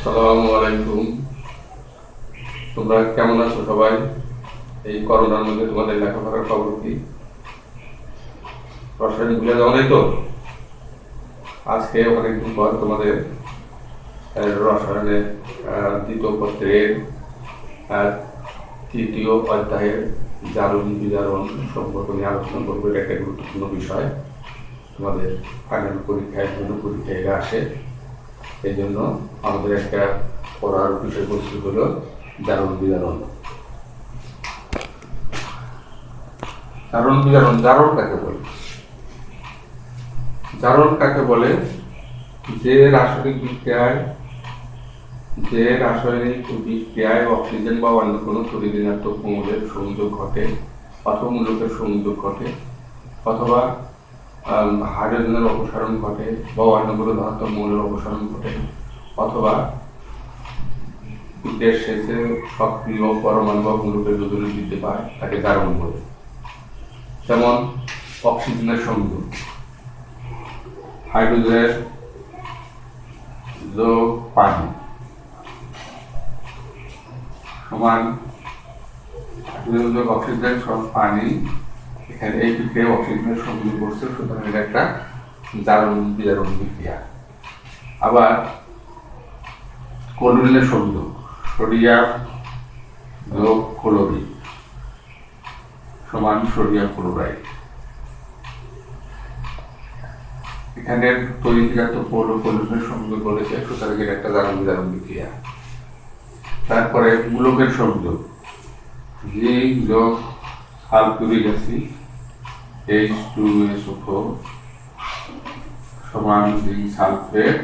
আসসালামু আলাইকুম। তোমরা কেমন আছো সবাই? এই করোনার মধ্যে তোমাদের লেখাপড়ার খবর কি? রাসায়নিক ভুলে যাও নাই তো? আজকে অনেকদিন পর তোমাদের রসায়নের দ্বিতীয় পত্রের আহ, তৃতীয় অধ্যায়ের জারণ বিজারণ সম্পর্ক নিয়ে আলোচনা করবো। এটা একটা গুরুত্বপূর্ণ বিষয়। তোমাদের ফাইনাল পরীক্ষায় জন্য পরীক্ষায় আসে, এই জন্য আমাদের একটা পড়ার বিষয়বস্তু হলো জারণ বিজারণ। জারণ বিজারণ, জারণ কাকে বলে? জারণ কাকে বলে? যে রাসায়নিক বিক্রিয়ায় অক্সিজেন বা অন্য কোনো তরিঋণাত্মক মৌলের সংযোগ ঘটে অথবা মূলকের সংযোগ ঘটে, অথবা হাইড্রোজেনের অপসারণ ঘটে বা অন্য কোনো ধনাত্মক মৌলের অপসারণ ঘটে, অথবা বিক্রিয়ার শেষে সক্রিয় পরমাণু বা মূলকের যোজনী বৃদ্ধি পায়, তাকে জারণ বলে। যেমন অক্সিজেনের সংযোগ, হাইড্রোজেনের যোগ পানি সমান হাইড্রোজেন যোগ অক্সিজেন সমান পানি। এখানে এই বিক্রিয়ায় অক্সিজেনের সংযোগ করছে, সুতরাং এটা একটা জারণ বিজারণ বিক্রিয়া। আবার ক্লোরিনের সংযোগ, সোডিয়াম যোগ ক্লোরিন সমান সোডিয়াম ক্লোরাইড। এখানে তরিঋণাত্মক মৌল ক্লোরিনের সংযোগ করেছে, সুতরাং এটা একটা জারণ বিজারণ বিক্রিয়া। তারপরে মূলকের সংযোগ, জিঙ্ক যোগ সালফিউরিক অ্যাসিড H2SO4 সমান জিঙ্ক সালফেট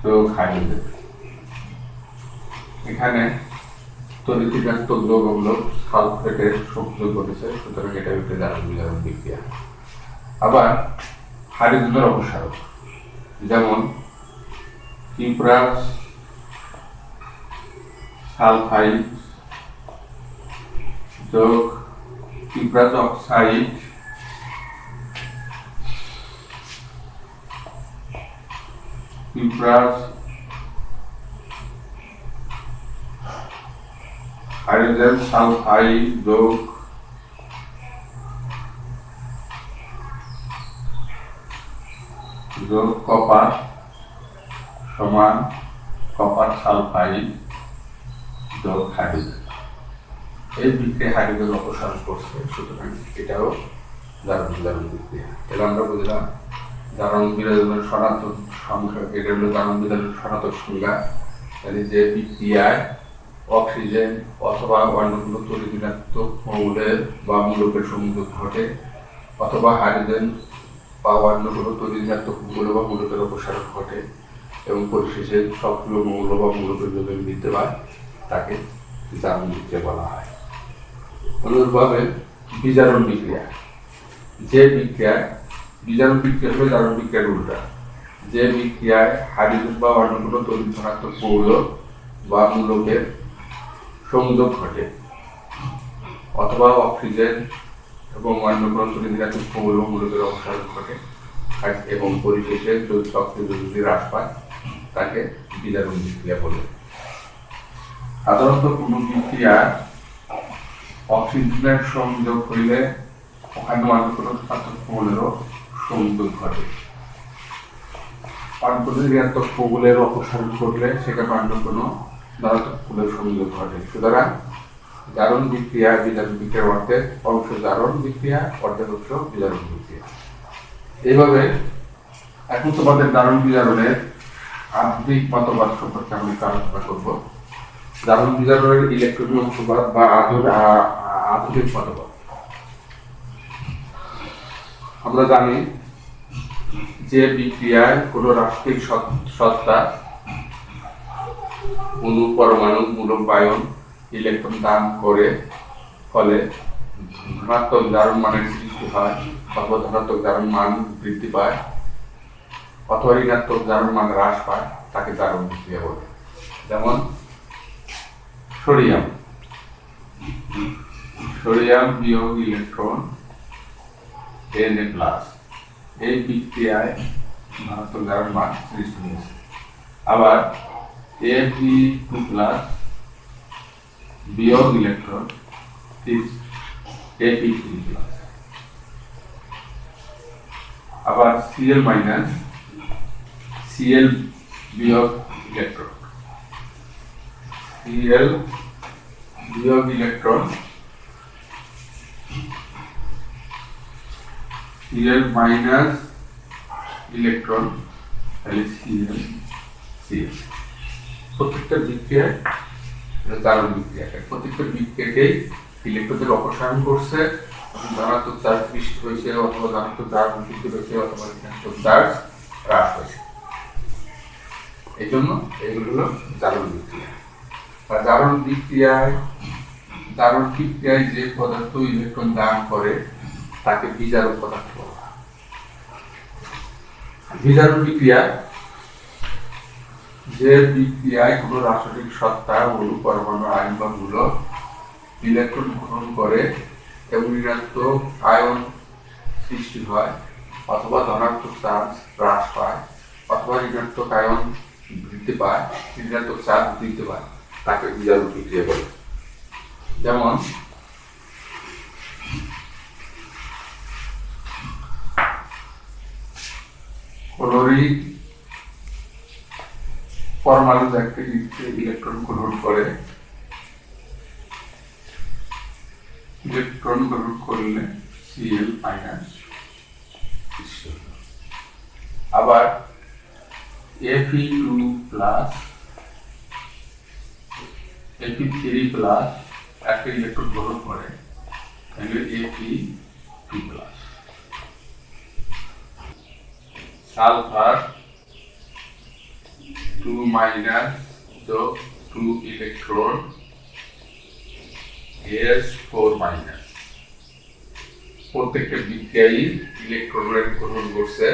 যোগ হাইড্রোজেন। এখানে তরিঋণাত্মক যৌগগুলো সালফেটের সংযোগ ঘটেছে, সুতরাং এটা একটা জারণ বিজারণ বিক্রিয়া। আবার হাইড্রোজেনের অপসারণ, যেমন কিপ্রাস সালফাইড যোগ কিপ্রাস অক্সাইড কিপ্রাস হাইড্রোজেন সালফাইড যোগ কপার সমান কপার সালফাইড যোগ হাইড্রোজেন। এই বিক্রিয়া হাইড্রোজেন অপসারণ করছে, সুতরাং এটাও জারণ বিজারণ বিক্রিয়া। তাহলে আমরা বুঝলাম জারণ বিজারণের সনাতন সংখ্যা, এটা হলো জারণ বিজারণের সনাতন সংজ্ঞা। তাহলে যে বিক্রিয়ায় অক্সিজেন অথবা অন্য কোনো তরিঋণাত্মক মৌলের বা মূলকের সংযোগ ঘটে, অথবা হাইড্রোজেন বা অন্য কোনো তরিঋণাত্মক মৌল বা মূলকের অপসারণ ঘটে এবং পরিশেষে সক্রিয় মৌল বা মূলকের যোজন বৃদ্ধি পায়, তাকে জারণ বিক্রিয়া বলা হয়। অনুরূপভাবে বিজারণ বিক্রিয়া, যে বিক্রিয়ায় বিজারণ বিক্রিয়া হলো জারণ বিক্রিয়ার উল্টা। যে বিক্রিয়ায় হাইড্রোজেন বা অন্য কোনো তরিঋণাত্মক মৌল বা মূলকের সংযোগ ঘটে, অথবা অক্সিজেন এবং অন্য কোনো তরিঋণাত্মক মৌল মূলকের অপসারণ ঘটে এবং পরিশেষে সক্রিয় যোজনী হ্রাস পায়, তাকে বিজারণ বিক্রিয়া বলে। সাধারণত কোনো বিক্রিয়ার অক্সিজেনের সংযোগ হইলে ওখানে অন্য কোনো ঋণাত্মক মৌলেরও সংযোগ ঘটে। ঋণাত্মক মৌলের অপসারণ ঘটলে সেখানে অন্য কোনো ধনাত্মক মৌলের সংযোগ ঘটে। সুতরাং জারণ বিক্রিয়া বিজারণ বিক্রিয়ার অর্ধেক অংশ জারণ বিক্রিয়া, অর্ধেক অংশ বিজারণ বিক্রিয়া। এইভাবে এখন তোমাদের জারণ বিজারণের আধুনিক মতবাদ সম্পর্কে আমি আলোচনা করব। জারণ বিজারণের ইলেকট্রনীয় মতবাদ বা আধুনিক মতবাদ। আমরা জানি যে বিক্রিয়ায় কোনো রাসায়নিক সত্তা অণু, পরমাণু, মূলক, বায়ন ইলেকট্রন দান করে, ফলে ধনাত্মক জারণ মানের সৃষ্টি হয়, অথবা ধনাত্মক জারণ মান বৃদ্ধি পায়, অথবা ঋণাত্মক জারণ মান হ্রাস পায়, তাকে জারণ বিক্রিয়া বলে। যেমন সোডিয়াম বিয়োগ ইলেকট্রন Na+, এই বিক্রিয়ায় ধনাত্মক জারণ মান সৃষ্টি হয়েছে। আবার Fe2 প্লাস বিয়োগ ইলেকট্রন is Fe3 প্লাস। আবার Cl মাইনাস Cl বিয়োগ ইলেকট্রন, Cl বিয়োগ ইলেকট্রন, Cl মাইনাস ইলেকট্রন, তাহলে Cl Cl। প্রত্যেকটা বিক্রিয়ায় জারণ বিক্রিয়া, প্রত্যেকটা বিক্রিয়াকেই ইলেকট্রনের অপসারণ করছে, ধনাত্মক চার্জ সৃষ্টি হয়েছে অথবা ধনাত্মক চার্জ বৃদ্ধি হয়েছে অথবা ঋণাত্মক চার্জ হ্রাস হয়েছে। এই জন্য এগুলো হলো জারণ বিক্রিয়া। আর জারণ বিক্রিয়ায় যে পদার্থ ইলেকট্রন দান করে তাকে বিজারক পদার্থ বলা হয়। বিজারক বিক্রিয়া যে বিক্রিয়ায় কোনো রাসায়নিক সত্তা, অণু, পরমাণু, আয়ন বা মূলক ইলেকট্রন গ্রহণ করে এবং ঋণাত্মক আয়ন সৃষ্টি হয় অথবা ধনাত্মক চার্জ হ্রাস পায় অথবা ঋণাত্মক আয়ন বৃদ্ধি পায়, ঋণাত্মক চার্জ বৃদ্ধি পায়, তাকে বিজারক বিক্রিয়া বলে। যেমন ক্লোরিন পরমাণু একটি ইলেকট্রন গ্রহণ করে, ইলেকট্রন গ্রহণ করলে Cl মাইনাস। আবার Fe2 প্লাস Fe3 প্লাস একটা ইলেকট্রন গ্রহণ করে, তাহলে Fe2 প্লাস। সালফার 2 মাইনাস যোগ 2 ইলেকট্রন S4 মাইনাস। প্রত্যেকটা বিক্রিয়ায় ইলেকট্রনের গ্রহণ করছে।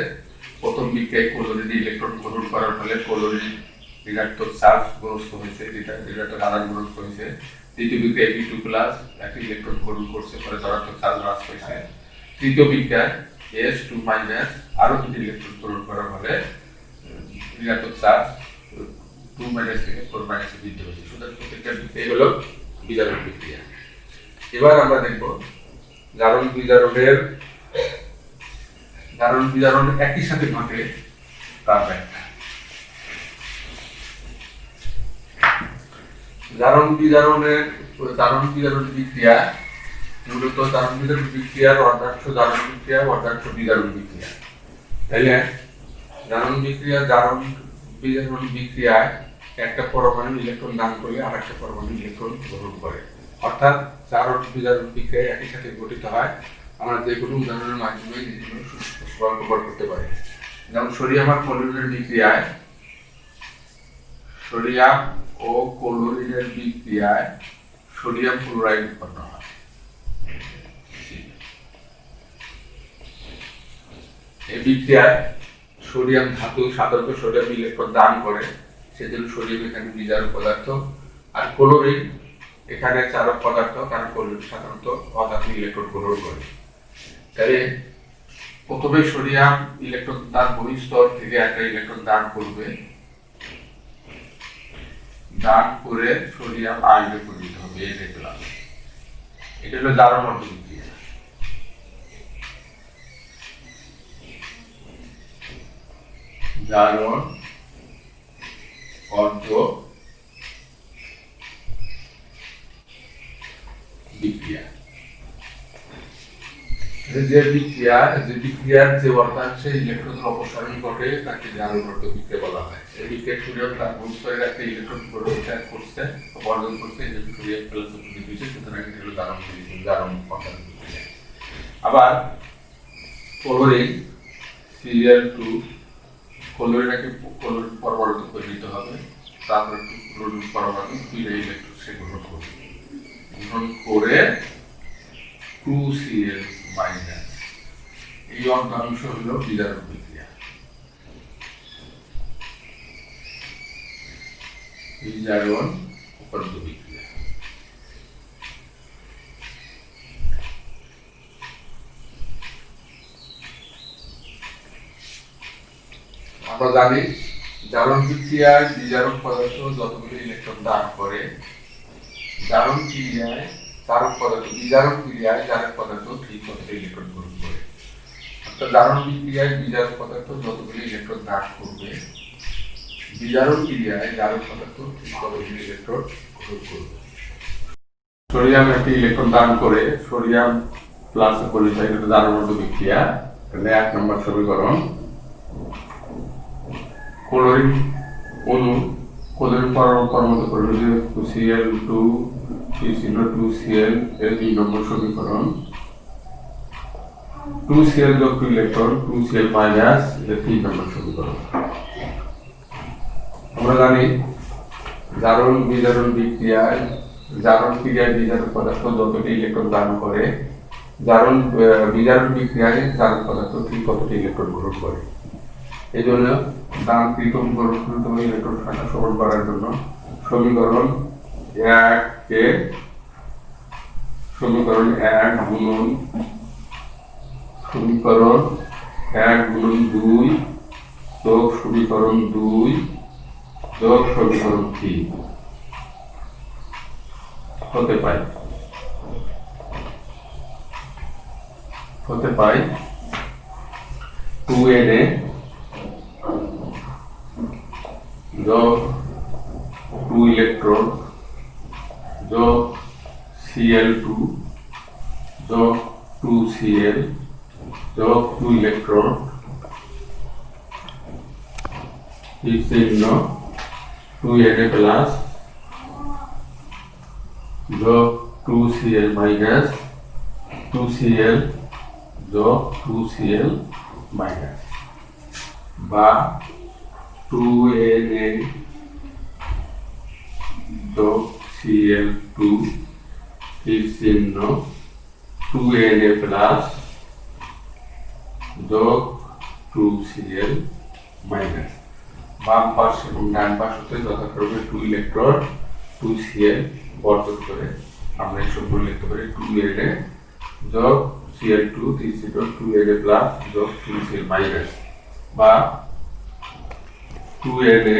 প্রথম বিক্রিয়ায় ক্লোরিন ইলেকট্রন গ্রহণ করার ফলে ক্লোরিন ঋণাত্মক চার্জ গ্রস্ত হয়েছে, ঋণাত্মক আধান গ্রস্ত হয়েছে। দ্বিতীয় বিক্রিয়ায় Fe2 প্লাস একটা ইলেকট্রন গ্রহণ করছে, ফলে ধনাত্মক চার্জ হ্রাস হয়েছে। তৃতীয় বিক্রিয়ায় S2 মাইনাস আরো 2 ইলেকট্রন গ্রহণ করার ফলে ঋণাত্মক চার্জ 2 মাইনাস থেকে 4 মাইনাসে বৃদ্ধি হয়েছে। সুতরাং প্রত্যেকটা বিক্রিয়া হলো বিজারক বিক্রিয়া। এবার আমরা দেখব জারণ বিজারণ একই সাথে ঘটে তার ব্যাখ্যা। জারণ বিজারণ বিক্রিয়া মূলত জারণ বিজারণ বিক্রিয়ার অর্ধাংশ জারণ বিক্রিয়া, অর্ধাংশ বিজারণ বিক্রিয়া। তাহলে জারণ বিজারণ বিক্রিয়ায় একটা পরমাণু ইলেকট্রন দান করলে আর একটা পরমাণু ইলেকট্রন গ্রহণ করে, অর্থাৎ জারণ বিজারণ বিক্রিয়া একই সাথে গঠিত হয়। আমরা যে কোনো উদাহরণের মাধ্যমে জিনিসগুলো প্রমাণ করতে পারি। যেমন সোডিয়াম আর ক্লোরিনের বিক্রিয়ায়, সোডিয়াম ও ক্লোরিনের বিক্রিয়ায় সোডিয়াম ক্লোরাইড উৎপন্ন হয়। এই বিক্রিয়ায় সোডিয়াম ধাতু সাধারণত সোডিয়াম ইলেকট্রন দান করে, সেজন্য সোডিয়াম এখানে বিজারক পদার্থ। আর ক্লোরিন এখানে চারক পদার্থ, কারণ ক্লোরিন সাধারণত অধাতু ইলেকট্রন গ্রহণ করে। তাহলে প্রথমে সোডিয়াম ইলেকট্রন তার বহিঃস্তর থেকে একটা ইলেকট্রন দান করবে, দান করে সোডিয়াম আয়নে পরিণত হবে, এই দেখলাম। এটা হলো জারণ অর্ধ বিক্রিয়া। জারণ অর্ধ বিক্রিয়া। যে বিক্রিয়ার যে অর্ধাংশে ইলেকট্রনের অপসারণ ঘটে তাকে জারণ অর্ধ বিক্রিয়া বলা হয়। এই বিক্রিয়া সোডিয়াম তার বহিঃস্তরের একটা ইলেকট্রন করছে, বর্জন করছে, এই জন্য সোডিয়াম প্লাস বৃদ্ধি হয়েছে, সুতরাং এটা হলো জারণ অর্ধ বিক্রিয়া। আবার ক্লোরিন Cl2 ক্লোরিনকে ক্লোরিন পরমাণুতে পরিণত হবে, তারপরে ক্লোরিন পরমাণু 2টা ইলেকট্রন সে গ্রহণ করবে, গ্রহণ করে 2Cl মাইনাস। এই অর্ধাংশ হলো বিজারক বিক্রিয়া। বিজারণ অর্ধ বিক্রিয়া। আমরা জানি জারণ বিক্রিয়ায় বিজারক পদার্থ যতগুলো ইলেকট্রন দান করে, জারণ ক্রিয়ায় জারক পদার্থ বিজারক ক্রিয়ায় জারক পদার্থ ঠিক ততগুলো ইলেকট্রন গ্রহণ করে। অর্থাৎ জারণ বিক্রিয়ায় বিজারক পদার্থ যতগুলো ইলেকট্রন দান করবে, বিজারক ক্রিয়ায় জারক পদার্থ ঠিক ততগুলো ইলেকট্রন গ্রহণ করবে। সোডিয়াম একটি ইলেকট্রন দান করে, সোডিয়াম প্লাস পরিচয় এটা জারণবদ্ধ বিক্রিয়া। তাহলে 1 নম্বর সমীকরণ, ক্লোরিন অণু ক্লোরিন পরমাণু ক্লোরিন Cl2 2Cl এর 2 নম্বর সমীকরণ, 2Cl যোগ 2 ইলেকট্রন 2Cl মাইনাস এর 3 নম্বর সমীকরণ। আমরা জানি জারণ বিজারণ বিক্রিয়ায় জারণ ক্রিয়ায় বিজারক পদার্থ যতটি ইলেকট্রন দান করে, জারণ বিজারণ বিক্রিয়ায় জারক পদার্থ ঠিক ততটি ইলেকট্রন গ্রহণ করে। এই জন্য দানকৃত গ্রহণকৃত ইলেকট্রন সংখ্যা সমান করার জন্য সমীকরণ 1 কে সমীকরণ 1 গুণন সমীকরণ 1 গুণন 2 যোগ সমীকরণ 2 যোগ সমীকরণ 3 হতে পায় 2Na যোগ 2 ইলেকট্রন যোগ Cl2 যোগ 2Cl যোগ 2 ইলেকট্রন চিহ্ন 2Na প্লাস যোগ 2Cl মাইনাস 2Cl যোগ 2Cl মাইনাস বা 2Na যোগ Cl2 চিহ্ন 2Na প্লাস যোগ 2Cl মাইনাস। বাম পাশ এবং ডান পাশ হতে যথাক্রমে 2 ইলেকট্রন 2Cl বর্জন করে আমরা এই সূত্র লিখতে পারি 2Na যোগ Cl2 চিহ্ন 2Na প্লাস যোগ 2Cl মাইনাস বা 2Na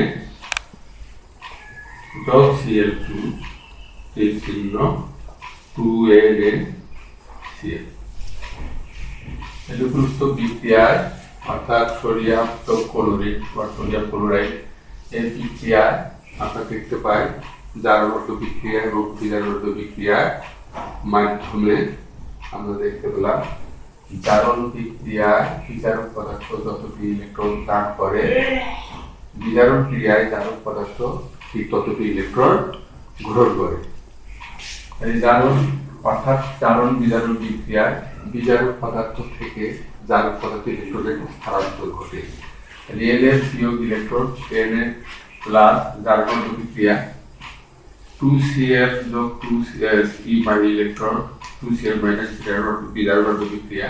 যোগ Cl2 চিহ্ন 2NaCl। উপরোক্ত বিক্রিয়ায় অর্থাৎ সোডিয়াম যোগ ক্লোরিন বা সোডিয়াম ক্লোরাইড এই বিক্রিয়ায় আমরা দেখতে পাই জারণবদ্ধ বিক্রিয়া এবং বিজারণবদ্ধ বিক্রিয়ার মাধ্যমে আমরা দেখতে পেলাম জারণ বিক্রিয়ায় বিজারক পদার্থ যতটি ইলেকট্রন দান করে, বিজারণ ক্রিয়ায় জারক পদার্থ ঠিক ততটি ইলেকট্রন গ্রহণ করে। এই জারণ অর্থাৎ জারণ বিজারণ বিক্রিয়ায় বিজারক পদার্থ থেকে জারক পদার্থ ইলেকট্রনের স্থানান্তর ঘটে। Na বিয়োগ ইলেকট্রন Na প্লাস জারণবদ্ধ বিক্রিয়া 2Cl যোগ 2Cl ইলেকট্রন 2Cl মাইনাস বিজারণবদ্ধ বিক্রিয়া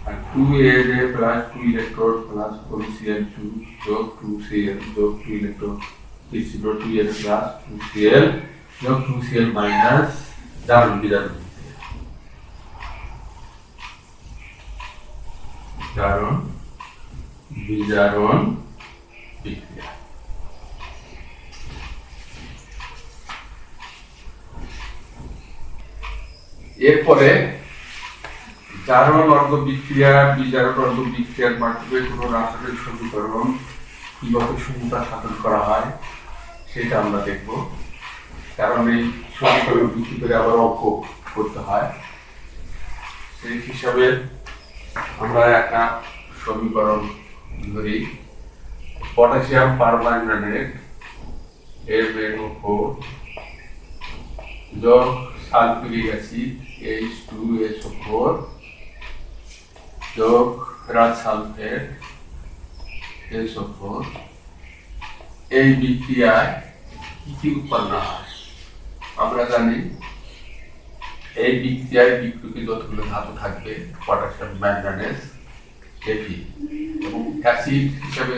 আর 2Na plus 2 electron plus 4Cl2 যোগ 2Cl যোগ 2 ইলেকট্রন 2Na প্লাস 2Cl যোগ 2Cl মাইনাস জারণ বিজারণ জারণ বিজারণ বিক্রিয়া। এরপরে জারণ অর্ধ বিক্রিয়া বিজারণ অর্ধ বিক্রিয়ার মাধ্যমে কোন রাসায়নিক সমীকরণ কিভাবে সমতা সাধন করা হয় সেটা আমরা দেখব। কারণ এই সমীকরণ ভিত্তি করে আবার অঙ্ক করতে হয়। সেই হিসাবে আমরা একটা সমীকরণ ধরি, পটাশিয়াম পারম্যাঙ্গানেট MnO4 যোগ সালফিউরিক অ্যাসিড H2SO4 যোগ ফেরাস সালফেট SO4 এই বিক্রিয়ায় কি কি উৎপন্ন হয় আমরা জানি। এই বিক্রিয়ায় বিক্রিয়ক যতগুলো ধাতু থাকবে পটাশিয়াম ম্যাঙ্গানেজ Fe এবং অ্যাসিড হিসাবে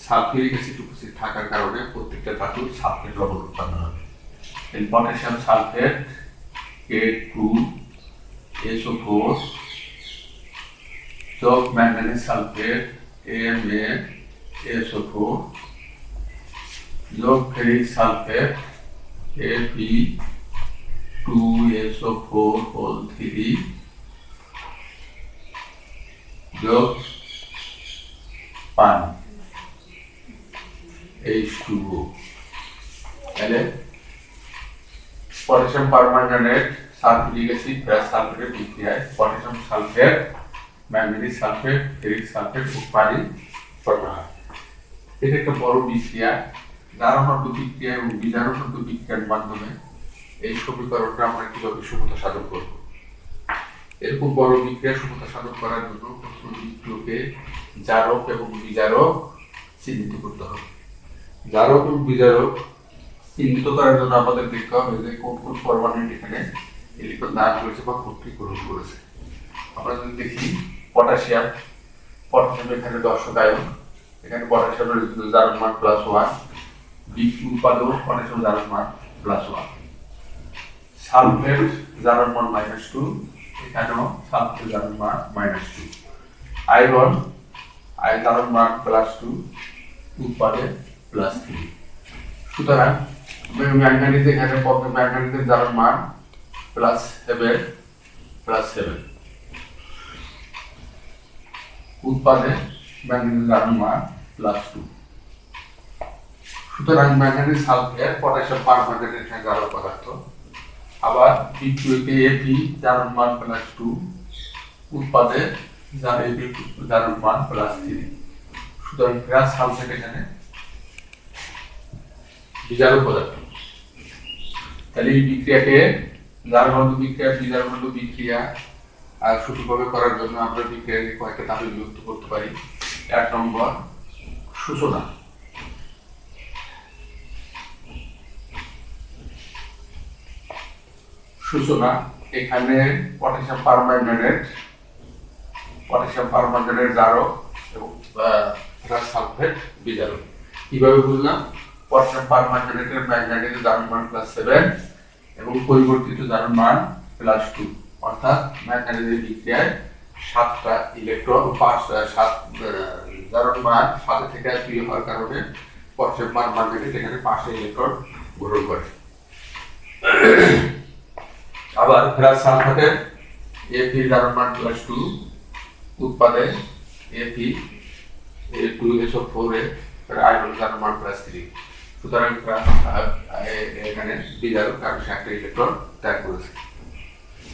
সালফিউরিক অ্যাসিড উপস্থিত থাকার কারণে প্রত্যেকটা ধাতুর সালফেট লবণ উৎপন্ন হবে। এই পটাশিয়াম সালফেট K2SO4 যোগ ম্যাঙ্গানেজ সালফেট Ma SO4 যোগ ফেরিক সালফেট Fe2SO4 হোল 3 যোগ পানি H2O। তাহলে potassium permanganate sulphuric acid plus সালফেটের বিক্রিয়ায় potassium sulphate, manganese sulphate, ferric sulphate ও পানি উৎপন্ন হয়। এটা একটা বড় বিক্রিয়া। জারণাত্মক বিক্রিয়া এবং বিজারণাত্মক বিক্রিয়ার মাধ্যমে এই সমীকরণটা আমরা কিভাবে সমতা সাধন করব। এরকম বড় বিক্রিয়া সমতা সাধন করার জন্য প্রথমে বিক্রিয়কে জারক এবং বিজারক চিহ্নিত করতে হবে। জারক এবং বিজারক চিহ্নিত করার জন্য আমাদের দেখতে হবে যে কোন কোন পরমাণু এখানে ইলেকট্রন দান করেছে বা কর্তৃক গ্রহণ করেছে। আমরা যদি দেখি পটাশিয়াম এখানে দর্শক আয়ন, এখানে পটাশিয়ামের জারণ মান +1, উৎপাদক পটাশিয়াম জারণ মান +1। সালফেট জারণ মান -2, এখানেও সালফেট জারণ মান -2। আয়রন জারণ মান +2, উৎপাদে +3। সুতরাং ম্যাঙ্গানিজ এখানে ম্যাঙ্গানিজের জারণ মান +7, উৎপাদে ম্যাঙ্গানিজ জারণ মান +2। সুতরাং ম্যাঙ্গানিজ সালফেট পটাশিয়াম পারম্যাঙ্গানেট জারক পদার্থ। আবার বিক্রিয়কে Fe জারণ মান +2, উৎপাদে জারণ মান +3। সুতরাং ফেরাস সালফেট এখানে বিজারক পদার্থ। তাহলে এই বিক্রিয়াকে জারণাত্মক বিক্রিয়া, বিজারণাত্মক বিক্রিয়া আর সঠিকভাবে করার জন্য আমরা বিক্রিয়াকে কয়েকটা ধাপে বিভক্ত করতে পারি। 1 নম্বর সূচনা। সূচনা এখানে পটাশিয়াম পারম্যাঙ্গানেট জারক এবং সালফেট বিজারক। কিভাবে বুঝলাম? পটাশিয়াম পারম্যাঙ্গানেটের ম্যাঙ্গানিজের জারণ মান +7 এবং পরিবর্তিত জারণ মান +2, অর্থাৎ ম্যাঙ্গানিজের বিক্রিয়ায় 7টা ইলেকট্রন জারণ মান 7 থেকে 2 হওয়ার কারণে পটাশিয়াম পারম্যাঙ্গানেট এখানে 5টা ইলেকট্রন গ্রহণ করে। আবার ফেরাস সালফেটের Fe জারণ মান +2, উৎপাদে Fe2SO4 এর আয়রন জারণ মান +3। সুতরাং এখানে বিজারক কারণ সে একটা ইলেকট্রন ত্যাগ করেছে।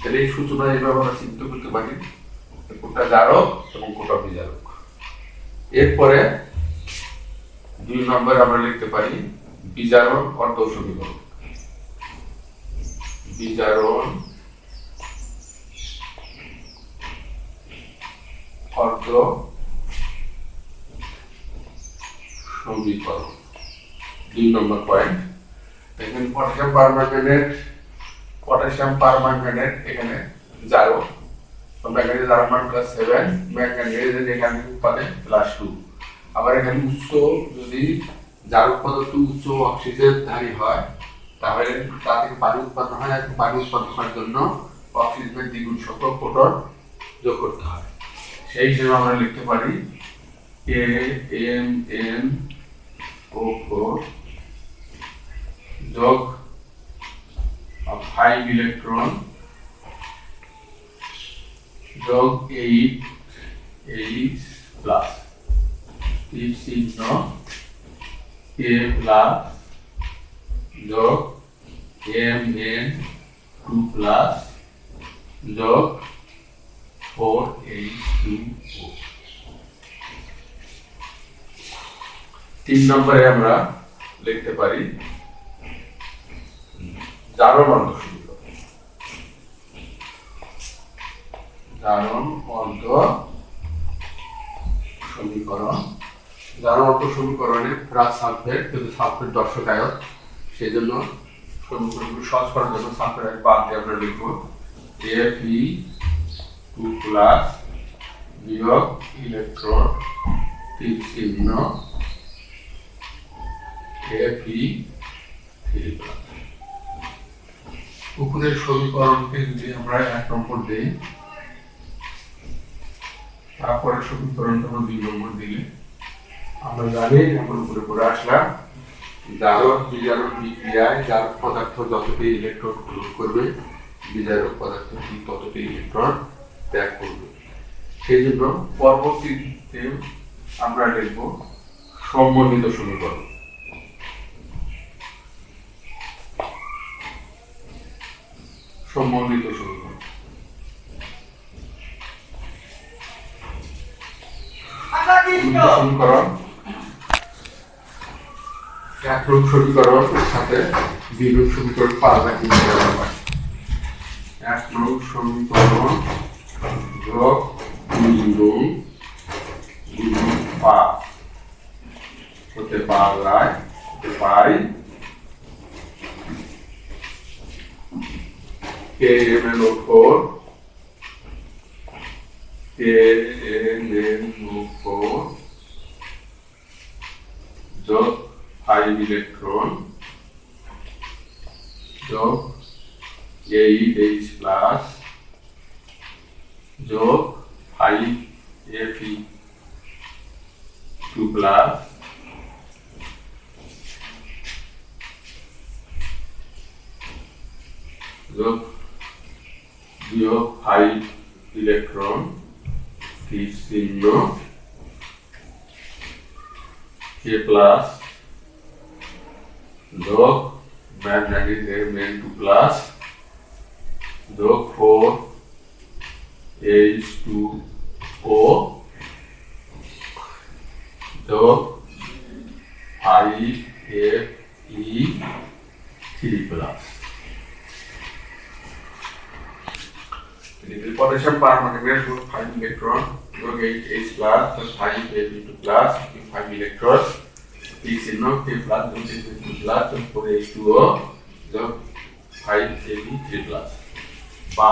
তাহলে এই সূচনা এইভাবে আমরা চিহ্নিত করতে পারি কোনটা জারক এবং কোনটা বিজারক। এরপরে 2 নম্বরে আমরা লিখতে পারি বিজারণ অর্ধ সমীকরণ। বিজারণ অর্ধ সমীকরণ 2 নম্বর পয়েন্ট। এখানে পটাশিয়াম পারম্যাঙ্গানেট এখানে জারক, ম্যাঙ্গানিজ জারণ মান +7, ম্যাঙ্গানিজ এখানে উৎপাদে +2। আবার এখানে উচ্চ যদি জারক পদার্থ উচ্চ অক্সিজেনধারী হয় তাহলে তা থেকে পানি উৎপন্ন হয়, আর পানি উৎপন্ন হওয়ার জন্য অক্সিজেনের দ্বিগুণ সংখ্যক প্রোটন যোগ করতে হয়। সেই হিসেবে আমরা লিখতে পারি KMnO4 যোগ 5 ইলেকট্রন যোগ 8 প্লাস চিহ্ন K প্লাস যোগ Mn2 প্লাস যোগ 4H2O। 3 নম্বরে আমরা লিখতে পারি জারণ অর্ধ সমীকরণ। জারণ অর্ধ সমীকরণে ফেরাস সালফেট, কিন্তু সালফেট দর্শক আয়ন, সেই জন্য সমীকরণগুলো সহজ করার জন্য সালফেট বাদ দিয়ে আমরা লিখব Fe2 প্লাস বিয়োগ ইলেকট্রন তীর চিহ্ন Fe3 প্লাস। উপরের সমীকরণকে যদি আমরা 1 নম্বর দিই, তারপরে সমীকরণটা আমরা 2 নম্বর দিলে আমরা জানি এখন উপরে পড়ে আসলাম জারক বিজারক বিক্রিয়ায় জারক পদার্থ যতটি ইলেকট্রন গ্রহণ করবে বিজারক পদার্থটি ততটি ইলেকট্রন ত্যাগ করবে। সেই জন্য পরবর্তীতে আমরা লিখব সমন্বিত সমীকরণ। সমন্বিত সমীকরণ সমীকরণ এক রূপ সমীকরণ সাথে দুই রূপ সমীকরণ পাওয়া যায় কিন্তু এক রূপ সমীকরণ যোগ দুই রূপ হতে পাওয়া যায় হতে পাই KMnO4 যোগ 5 ইলেকট্রন যোগ 8H প্লাস যোগ 5Fe2 প্লাস যোগ 5 ইলেকট্রন চিহ্ন K প্লাস যোগ ম্যাগনেটিক Mn2 প্লাস যোগ 4H2O যোগ 5Fe3 plus. Potassium permanganate group 5 electron যোগ 8H plus 5Fe2 plus 5 electron P চিহ্ন K plus যোগ 2 plus 4H2O যোগ 5Fe3 plus বা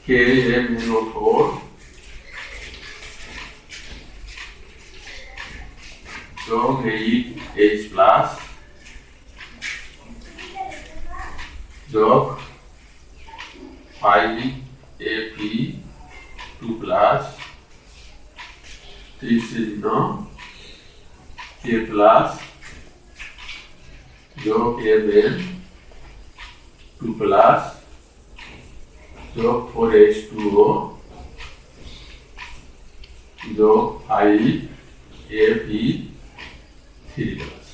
KMnO4 যোগ 8H plus যোগ 5Fe2 plus চিহ্ন K plus যোগ Mn2 plus যোগ 4H2O যোগ 5Fe3 plus।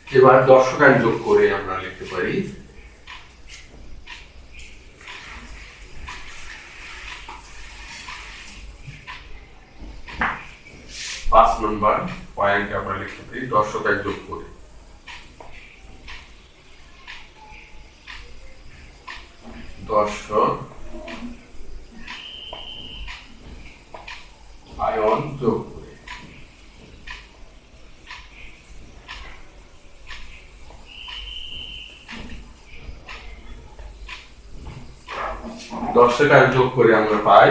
এবার দর্শকায়ন যোগ করে আমরা লিখতে পারি 5 নম্বর পয়েন্ট আমরা লিখতে পারি দর্শকায়ন যোগ করে দর্শক আয়ন যোগ করে দর্শকায়ন যোগ করে আমরা পাই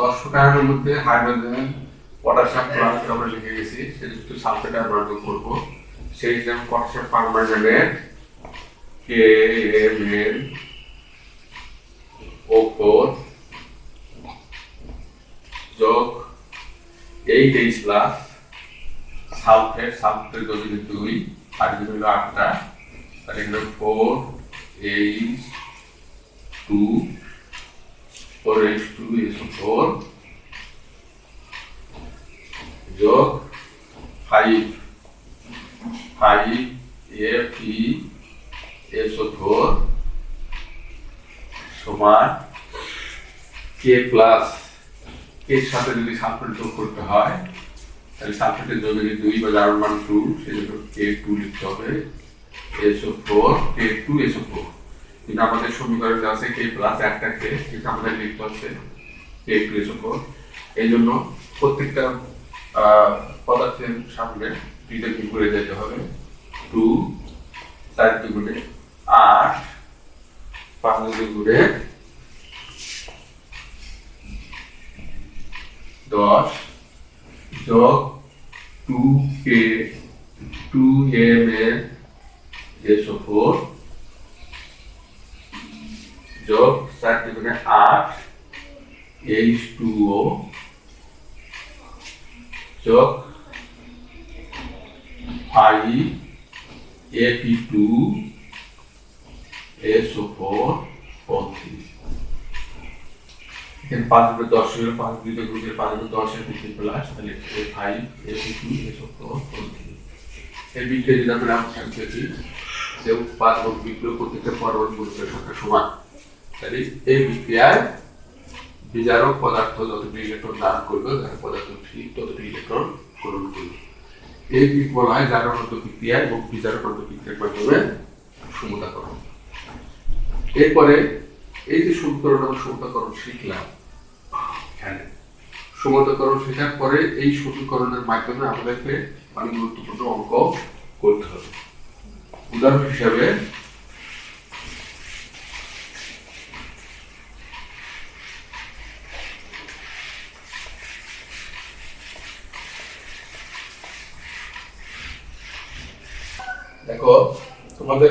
দর্শকায়নের মধ্যে হাইড্রোজেন পটাশিয়াম ক্লোরাইড আমরা লিখে গেছি সেটা একটু সালফেট আমরা যোগ করব। সেই হিসাবে পটাশিয়াম পারম্যাঙ্গানেট KMnO4 যোগ 8H প্লাস সালফেট যদি 2 হাইড্রোজেন হলো 8টা তাহলে এখানে 4H2SO4 যোগ 5FeSO4 সমান K প্লাস এর সাথে যদি সালফেট যোগ করতে হয় তাহলে সালফেটের যোগ যদি 2 বা যার মান 2 সেজন্য K2 লিখতে হবে SO4 K2SO4 কিন্তু আমাদের সমীকরণে আছে K প্লাস একটা K কিন্তু আমাদের লিখতে হচ্ছে K2SO4 এই জন্য প্রত্যেকটা পদার্থের সামনে দুইটা কি করে যেতে হবে 2 4 দুগুণে 8 5 দুগুণে 10 যোগ 2K NaSO4 যোগ 4 দুগুণে 8 H2O যোগ 5 Ap2 SO4 O3 এখানে 5 উপরে 10 হলো 5 দুইটা গ্রুপের 5 উপরে 10 এর ভিতরে প্লাস তাহলে 5 Ap2 SO4 O3 এই বিক্রিয়া যদি আমরা সংখ্যা কি যে উৎপাদক বিক্রিয়া প্রত্যেকটা পরমাণু গ্রুপের সংখ্যা সমান তাহলে এই বিক্রিয়ায় বিজারক পদার্থ যতটি ইলেকট্রন দান করবে তার পদার্থ ঠিক ততটি ইলেকট্রন গ্রহণ করবে এই বলা হয় জারণাত্মক বিক্রিয়া এবং বিজারণাত্মক বিক্রিয়ার মাধ্যমে সমতাকরণ। এরপরে এই যে সমীকরণ এবং সমতাকরণ শিখলাম এখানে সমতাকরণ শেখার পরে এই সমীকরণের মাধ্যমে আমাদেরকে অনেক গুরুত্বপূর্ণ অঙ্ক করতে হবে। উদাহরণ হিসাবে দেখো তোমাদের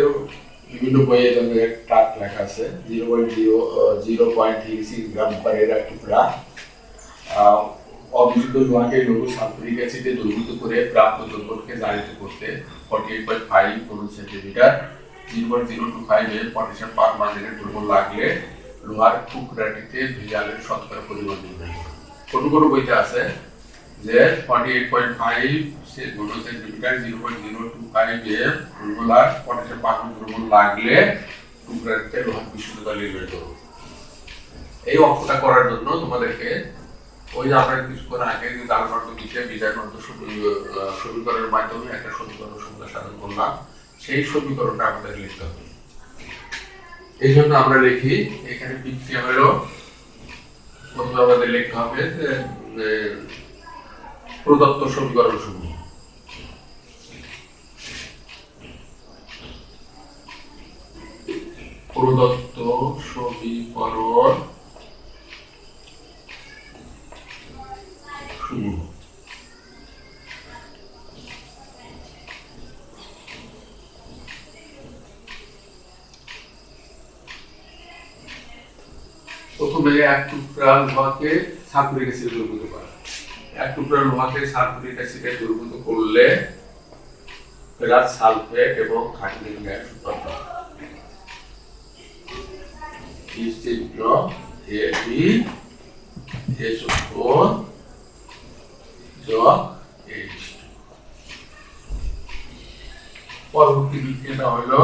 বিভিন্ন বইয়ে যেমন ট্রাক লেখা আছে 0.36 গ্রাম পার এর টুকরা অবিশুদ্ধ লোহাকে লঘু সালফিউরিক অ্যাসিডে দ্রবীভূত করে প্রাপ্ত দ্রবণকে জারিত করতে 48.5 ঘন সেন্টিমিটার 0.025 এর পটাশিয়াম পারম্যাঙ্গানেট দ্রবণ লাগলে লোহার টুকরাটিতে ভেজালের শতকরা পরিমাণ নির্ণয় করো। কোন কোন বইতে আছে যে 48.5 ঘন সেন্টিমিটার 0.025 এর দ্রবণ পটাশিয়াম পারম্যাঙ্গানেট দ্রবণ লাগলে টুকরাটিতে লোহার বিশুদ্ধতা নির্ণয় করো। এই অঙ্কটা করার জন্য তোমাদেরকে ওই যে আমরা কিছুক্ষণ আগে যে জারণাত্মক বিক্রিয়া বিজারণাত্মক সমীকরণের মাধ্যমে একটা সমীকরণ সংখ্যা সাধন করলাম সেই সমীকরণটা আমাদের লিখতে হবে। এই জন্য আমরা লিখি এখানে বিক্রিয়া হলো প্রথমে আমাদের লিখতে হবে যে প্রদত্ত সমীকরণ সমূহ প্রদত্ত সমীকরণ প্রথমে এক টুকরা লোহাকে সালফিউরিক অ্যাসিডে দ্রবীভূত করা। এক টুকরা লোহাকে সালফিউরিক অ্যাসিডে দ্রবীভূত করলে ফেরাস সালফেট এবং হাইড্রোজেন গ্যাস উৎপন্ন হয়। চিত্র AbSO4 যোগ H2। পরবর্তী বিক্রিয়াটা হলো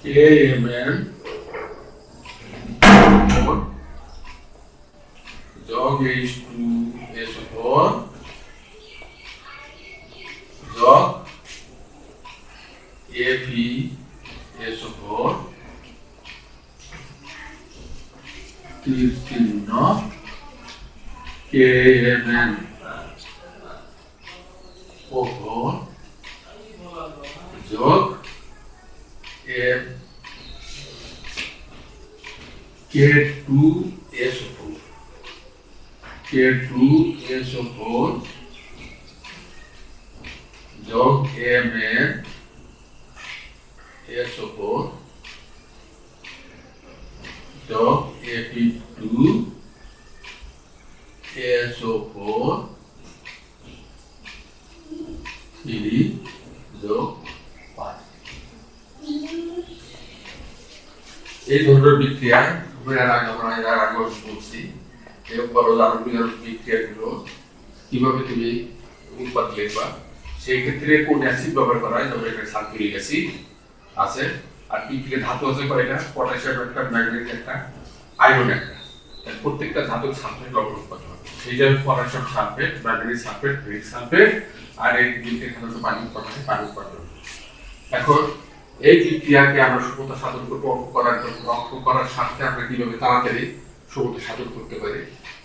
KMN যোগ H2SO4 যোগ AbSO4 তীর চিহ্ন KMN O4 যোগ K2SO4 K2SO4 যোগ MnSO4 যোগ Ap2SO4 3 যোগ 5। এই ধরনের বিক্রিয়া বলছি বিক্রিয়াগুলো কিভাবে তুমি উৎপাদ লিখবা সেই ক্ষেত্রে কোন অ্যাসিড ব্যবহার করা হয়, যেমন এখানে সালফিউরিক অ্যাসিড আছে আর বিক্রিয়া ধাতু আছে কয়টা, পটাশিয়াম একটা, ম্যাগনেসিয়াম একটা, আয়রন একটা। প্রত্যেকটা ধাতুর সালফেট লবণ উৎপাদন হয়, সেই জন্য potassium sulphate, magnesium sulphate, ferric sulphate আর এই বিক্রিয়া সাধারণত পানি উৎপাদন হয়, পানি উৎপাদন। এখন এই বিক্রিয়াকে আমরা সমতা সাধন করবো অঙ্ক করার জন্য। অঙ্ক করার সাথে আমরা কিভাবে তাড়াতাড়ি সমতা সাধন করতে পারি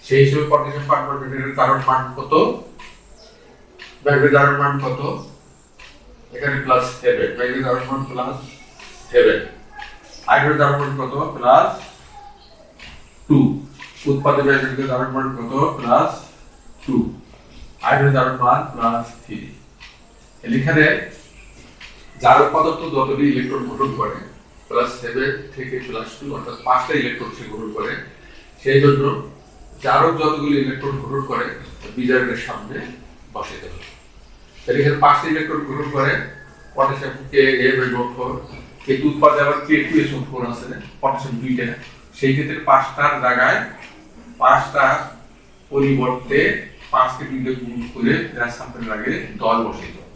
সেই হিসেবে পটাশিয়াম পারম্যাঙ্গানেটের জারণ মান কত, ম্যাগনেসিয়াম জারণ মান কত, এখানে +7, ম্যাগনেসিয়াম জারণ মান +7, আয়রন জারণ মান কত +2, উৎপাদন ম্যাগনেসিয়াম জারণ মান কত +2, আয়রন জারণ মান +3। এখানে জারক পদার্থ যতটি ইলেকট্রন গ্রহণ করে +7 থেকে +2 অর্থাৎ 5টা ইলেকট্রন সে গ্রহণ করে, সেই জন্য জারক যতগুলি ইলেকট্রন গ্রহণ করে বিজারকের সামনে বসাইতে হবে। তাহলে এখানে 5টা ইলেকট্রন গ্রহণ করে পটাশিয়াম Ka4, কেতু উৎপাদে আবার K2SO4 আছে, পটাশিয়াম 2টা, সেই ক্ষেত্রে 5টার জায়গায় 5টা পরিবর্তে 5কে 2 দিয়ে গুণ করে সালফেট লাগে 10 বসাইতে হবে।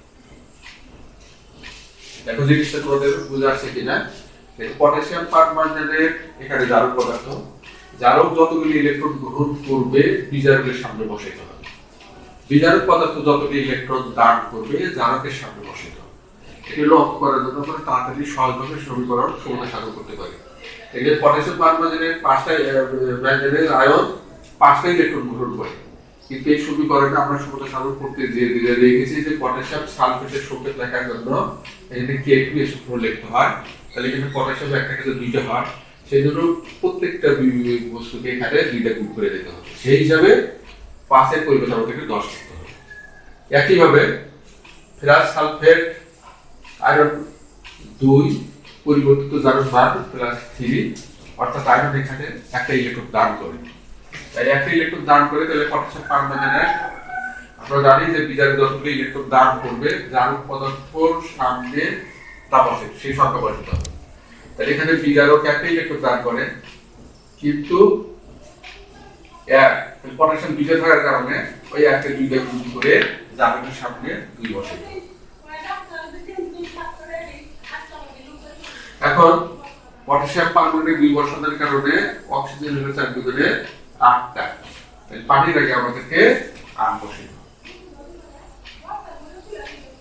দেখো জিনিসটা তোমাদের বুঝা আসছে কিনা। পটাশিয়াম পারম্যাঙ্গানেট এখানে জারক পদার্থ, জারক যতগুলি ইলেকট্রন গ্রহণ করবে বিজারকের সামনে বসাইতে হবে, বিজারক পদার্থ যতগুলি ইলেকট্রন দান করবে জারকের সামনে বসাইতে হবে। এটি লক্ষ্য করার জন্য আমরা তাড়াতাড়ি সহজভাবে সমীকরণ সমতা সাধন করতে পারি। এখানে পটাশিয়াম পারম্যাঙ্গানেট 5টা ম্যাঙ্গানেজ আয়ন 5টা ইলেকট্রন গ্রহণ করে, কিন্তু এই সমীকরণটা আমরা সমতা সাধন করতে যে দেখেছি যে পটাশিয়াম সালফেটের সংকেত লেখার জন্য এখানে K2SO4 লিখতে হয়। তাহলে এখানে পটাশিয়াম একটা ক্ষেত্রে 2টা হয়, সেই জন্য প্রত্যেকটা বস্তুকে এখানে 2টা গুণ করে দিতে হবে। সেই হিসাবে 5 এর পরিবর্তে আমাদেরকে 10 করতে হবে। একইভাবে ফেরাস সালফেট আয়রন 2 পরিবর্তিত জারক মান +3, অর্থাৎ আয়রন এখানে একটা ইলেকট্রন দান করে, তাই একটা ইলেকট্রন দান করে তাহলে পটাশিয়াম পারম্যাঙ্গানেট আমরা জানি যে বিজারক যতগুলো ইলেকট্রন দান করবে জারক পদার্থর সামনে তা বসে, সেই সংখ্যা বসাতে হবে। তাহলে এখানে বিজারক একটা ইলেকট্রন দান করে, কিন্তু পটাশিয়াম 2টা থাকার কারণে ওই একটা 2টা গুণ করে জারকের সামনে 2 বসে। এখন পটাশিয়াম পারম্যাঙ্গানেট 2 বসানোর কারণে অক্সিজেন হলো 4 দুগুণে 8টা, তাহলে পানির আগে আমাদেরকে 8 বসে।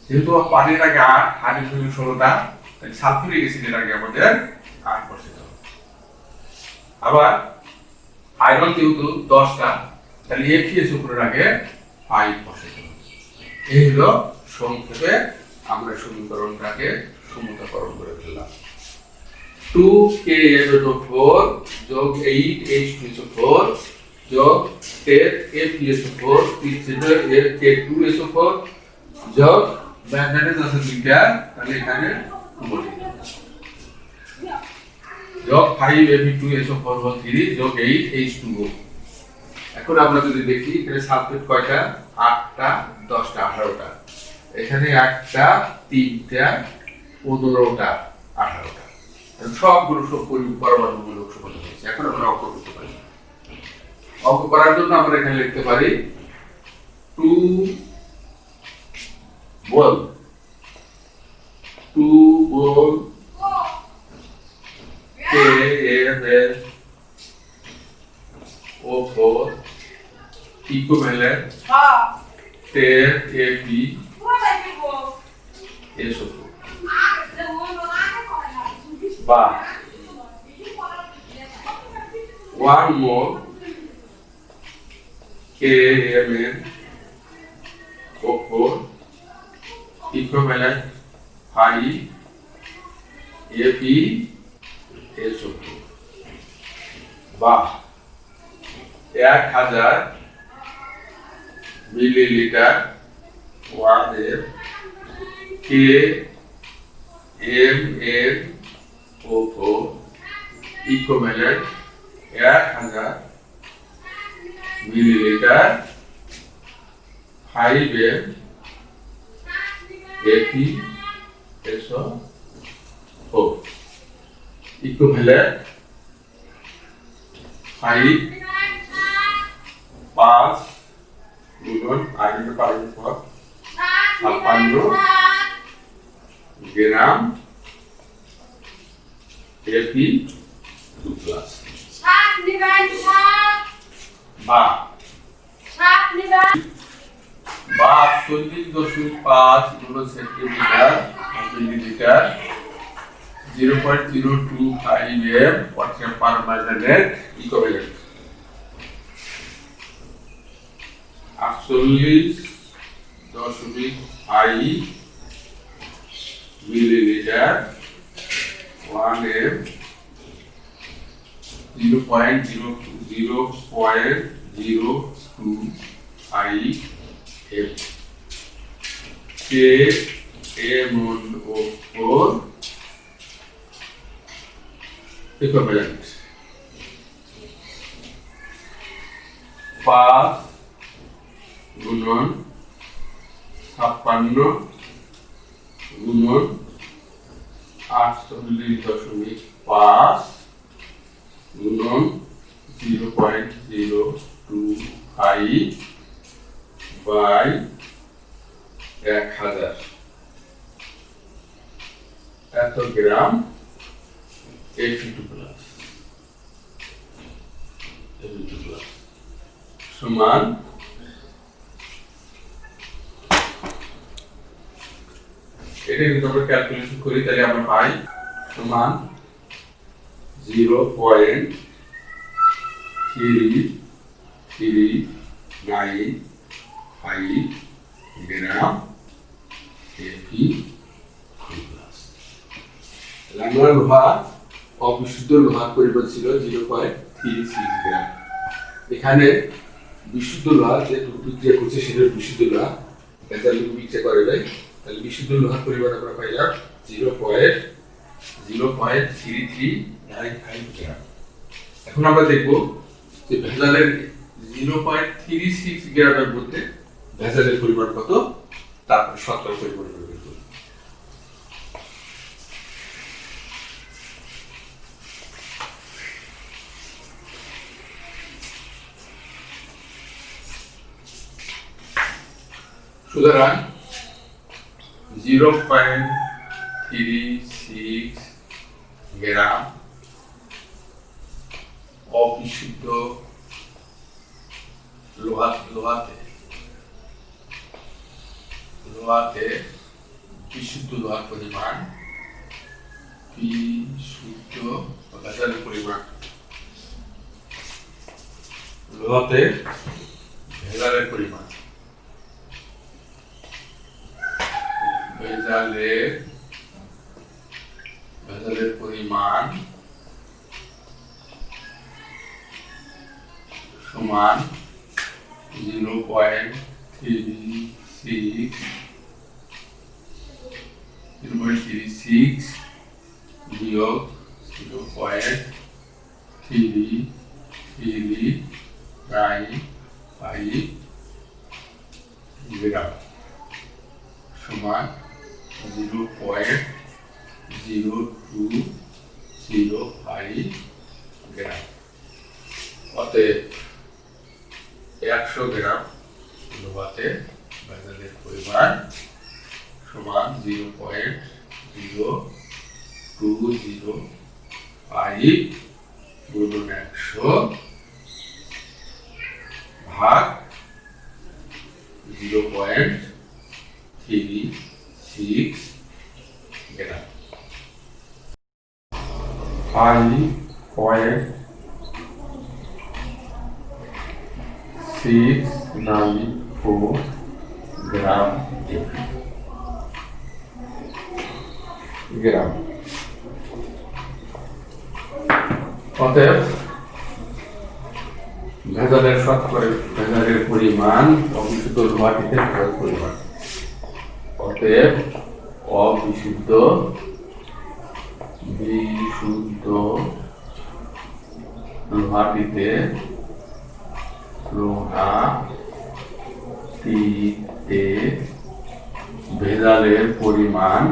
যেহেতু পানির আগে 8, হাইড্রোজেন 16টা, তাহলে সালফিউরিক অ্যাসিডের আগে আমাদের 8 বসাতে হবে। আবার আয়রন যেহেতু 10টা, তাহলে FeSO4 এর আগে 5 বসাতে হবে। এই হলো সংক্ষেপে আমরা সমীকরণটাকে সমতাকরণ করে ফেললাম। 2KMnO4 যোগ 8H2SO4 যোগ 10 FeSO4 K2SO4 যোগ ম্যাঙ্গানেজ আছে 2টা, তাহলে এখানে 2 বসিয়ে দেব, যোগ 5Fe2SO4 যোগ 8H2O। এখন আমরা যদি দেখি এখানে সালফেট কয়টা, 8টা, 10টা, 18টা, এখানে 1টা, 3টা, 15টা, 18টা, সবগুলো সব পরমাণুমূলক সমতা হয়েছে। এখন আমরা অঙ্ক করতে পারি। অঙ্ক করার জন্য আমরা এখানে লিখতে পারি 2 বল KMnO4 equivalent 10 FeSO4 বা 1 mole KMnO4 equivalent 5 FeSO4 বা 1000 মিলিলিটার 1 এর KMnO4 equivalent 1000 মিলিলিটার 5 এর FeSO4 equivalent 5 5 গুণন আয়রন পাইর পর 56 গ্রাম Fe2+ বা 40.5 centimetre millilitre 0.025 m potassium permanganate equivalent 48.5 millilitre 1 m 0.025 m KMnO4 একটু আমরা জানি 5 গুণন 56 গুণন 48.5 গুণন 0.025 বাই 1000 এত গ্রাম Fe2 প্লাস সমান এটা যদি আমরা ক্যালকুলেশন করি তাহলে আমরা পাই সমান 0.3395 গ্রাম Fe2 প্লাস। আমরা লোহা অবিশুদ্ধ লোহার পরিমাণ ছিল 0.36 গ্রাম। এখানে বিশুদ্ধ লোহা যে বিক্রিয়া করছে সেটা বিশুদ্ধ লোহা, এটা যদি বিক্রিয়া করে যায় তাহলে বিশুদ্ধ লোহার পরিমাণ আমরা পাইলাম 0.3395 গ্রাম। এখন আমরা দেখব যে ভেজালের 0.36 গ্রামের মধ্যে ভেজালের পরিমাণ কত, তারপর শতকরা পরিমাণ বের করব। সুতরাং 0.36 গ্রাম অবিশুদ্ধ লোহাতে বিশুদ্ধ লোহার পরিমাণ, বিশুদ্ধ ভেজালের পরিমাণ, লোহাতে ভেজালের পরিমাণ, ভেজালের পরিমাণ সমান 0.36 বিয়োগ 0.3395 গ্রাম সমান 0.0205 গ্রাম। অতএব 100 গ্রাম লোহাতে ভেজালের পরিমাণ সমান 0.0205 গুণন 100 ভাগ 0.36 গ্রাম। 5.694 গ্রাম গ্রাম। অতএব ভেজালের ভেজালের পরিমাণ অবিশুদ্ধ লোহাটিতে ভেজাল পরিমাণ, অতএব অবিশুদ্ধ লোহাটিতে ভেজালের পরিমাণ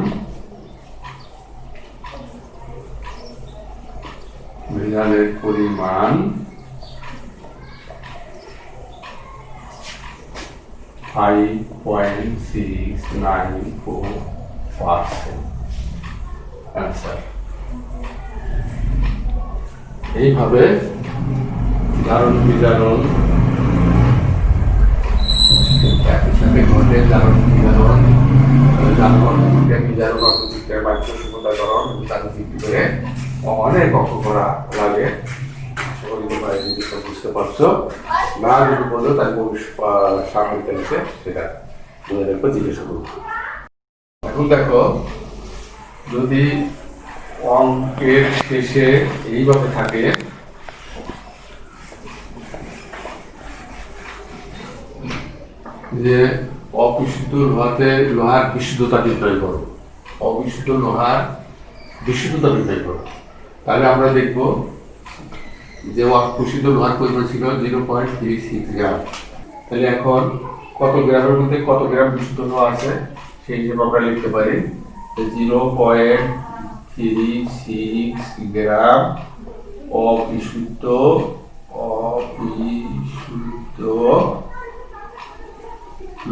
5.694%। আনসার। এইভাবে জারণ বিজারণ একই সাথে ঘটে, জারণ বিজারণ বাক্য সমতাকরণ তাদের ভিত্তি করে অনেক অঙ্ক করা লাগে। বুঝতে পারছো না, যদি বললো তাহলে সামনে চলছে সেটা তোমাদের উপর জিজ্ঞাসা করবো। এখন দেখো, যদি অঙ্কের শেষে এইভাবে থাকে যে অবিশুদ্ধ লোহার বিশুদ্ধতা নির্ণয় করো, অবিশুদ্ধ লোহার বিশুদ্ধতা নির্ণয় করো, তাহলে আমরা দেখব যে প্রসিদ্ধ লোহার পরিমাণ ছিল 0.36 গ্রাম। তাহলে এখন কত গ্রামের মধ্যে কত গ্রাম বিশুদ্ধ লোহা আছে সেই হিসেবে আমরা লিখতে পারি 0.36 গ্রাম অবিশুদ্ধ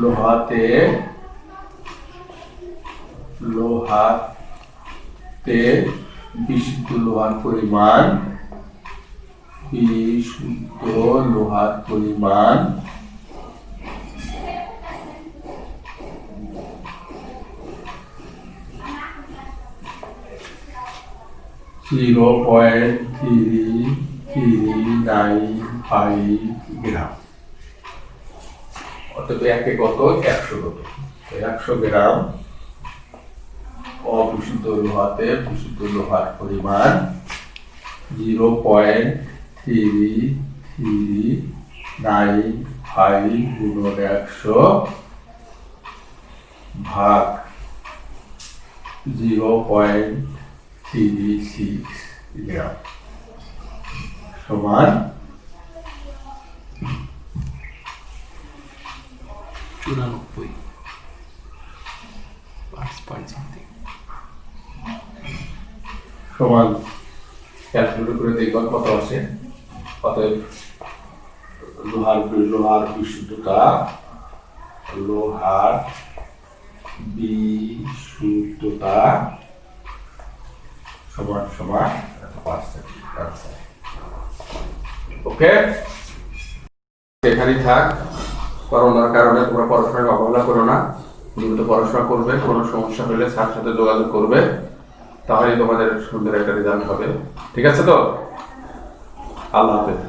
লোহাতে বিশুদ্ধ লোহার পরিমাণ 0.3395 গ্রাম। অর্থাৎ একে কত 100 কত 100 গ্রাম অবিশুদ্ধ লোহাতে বিশুদ্ধ লোহার পরিমাণ 0.3395 গুণন 100 ভাগ 0.36 গ্রাম সমান 94 5 something সমান ক্যালকুলেট করে দেখবেন কত আসে। অতএব লোহার বিশুদ্ধতা সমান সমান 5%। ওকে, এখানেই থাক। করোনার কারণে তোমরা পড়াশোনাকে অবহেলা করো না, নিয়মিত পড়াশোনা করবে। কোনো সমস্যা হলে স্যার সাথে যোগাযোগ করবে, তাহলেই তোমাদের সুন্দর একটা রেজাল্ট হবে। ঠিক আছে তো? আল্লাহ হাফেজ।